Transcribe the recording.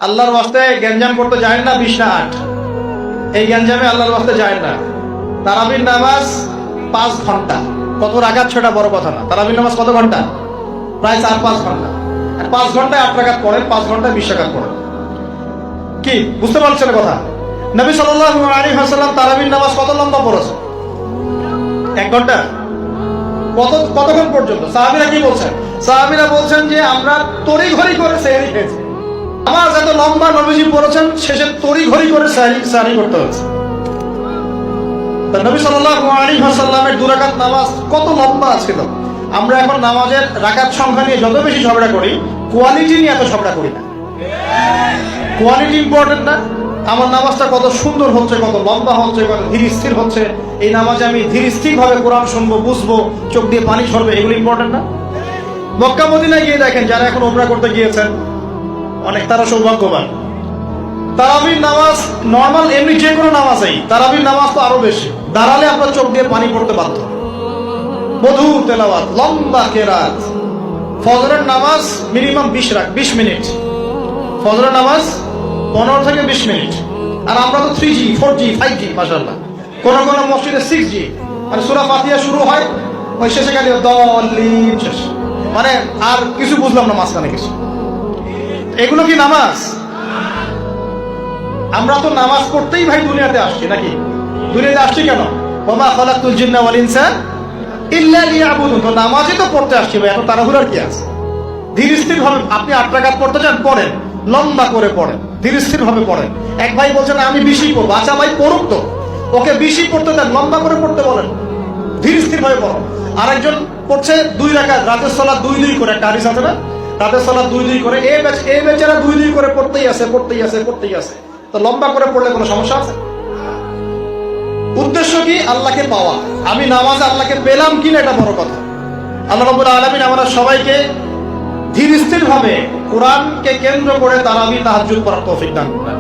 আল্লাহর ওয়াস্তে গ্যাঞ্জাম করতে যায় না 20 না 8, এই গ্যাঞ্জামে আল্লাহর ওয়াস্তে যায় না। তারাবির নামাজ 5 ঘন্টা, কত রাকাত সেটা বড় কথা না। তারাবির নামাজ কত ঘন্টা? প্রায় 4-5 ঘন্টা। 5 ঘন্টায় 8 রাকাত পড়েন, 5 ঘন্টায় 20 রাকাত পড়েন। কি বুঝতে পারছেন কথা? নবী সাল্লাল্লাহু আলাইহি ওয়াসাল্লাম তারাবির নামাজ কত লম্বা পড়েছে? 1 ঘন্টা। কতক্ষণ পর্যন্ত? সাহাবীরা কি বলছেন? সাহাবীরা বলছেন যে আমরা তড়িঘড়ি করে সেহরি খেয়েছি। নামাজ এত লম্বা নবীজি পড়েছেন, শেষে তড়িঘড়ি করে সেহরি করতে হয়েছে। নবী সাল্লাল্লাহু আলাইহি ওয়াসাল্লামের 2 রাকাত নামাজ কত লম্বা ছিল। আমরা এখন নামাজের রাকাত সংখ্যা নিয়ে যত বেশি ঝগড়া করি, কোয়ালিটি নিয়ে এত ঝগড়া করি না। কোয়ালিটি ইম্পর্টেন্ট না? আমার নামাজটা কত সুন্দর হচ্ছে, কত লম্বা হচ্ছে, কত ধীর স্থির হচ্ছে, এই নামাজে আমি ধীর স্থির ভাবে কোরআন শুনবো, বুঝবো, চোখ দিয়ে পানি ঝরবে, এগুলো ইম্পর্টেন্ট না? মক্কা মদিনায় গিয়ে দেখেন, যারা এখন উমরা করতে গিয়েছেন অনেক, তারা সৌভাগ্যবান। তারাবির নামাজ নর্মাল এমনি যে কোনো নামাজেই, তারাবির নামাজ তো আরো বেশি। দাঁড়ালে আপনার চোখ দিয়ে পানি পড়তে বাধ্য। মধুর তেলাওয়াত, লম্বা কেরাত। ফজরের নামাজ মিনিমাম 20 মিনিট। ফজরের নামাজ 15 থেকে 20 মিনিট। আর আমরা তো 3G 4G 5G মাশাআল্লাহ। কোন কোন মসজিদে 6G, মানে সূরা ফাতিহা শুরু হয়, ওই শেষে গেলে দলিল শেষ, মানে আর কিছু বুঝলাম না মাঝখানে কিছু। এগুলো কি নামাজ? আমরা তো নামাজ পড়তেই ভাই দুনিয়াতে আসছি, নাকি? দুনিয়াতে আসছি কেন? ওমা খালাকতুল জিন্না ওয়াল ইনসা ইল্লা লিয়াবুদুন। তো নামাজই তো পড়তে আসছি ভাই, এত তাড়াহুড়ার কি আছে? ধীর স্থির ভাবে আপনি 8 রাকাত পড়তে চান, পড়েন, লম্বা করে পড়েন, ধীর স্থির ভাবে পড়েন। এক ভাই বলছেন আমি 20 পড়বো। আচ্ছা ভাই পড়ুক তো, ওকে 20 পড়তে দেন, লম্বা করে পড়তে বলেন, ধীর স্থির ভাবে পড়েন। আরেকজন পড়ছে 2 রাকাত, রাতের সালাত 2-2 করে, একটা হাদিস আছে না, রাতের সালাত 2-2 করে। এই বেচারা 2-2 করে পড়তেই আছে। তো লম্বা করে পড়লে কোনো সমস্যা আছে? উদ্দেশ্য কি? আল্লাহকে পাওয়া। আমি নামাজে আল্লাহকে পেলাম কিনা এটা বড় কথা। আল্লাহ রাব্বুল আলামিন আমরা সবাইকে ধীর স্থির ভাবে কোরআনকে কেন্দ্র করে তারাবি তাহাজ্জুদ করার তৌফিক দান করেন।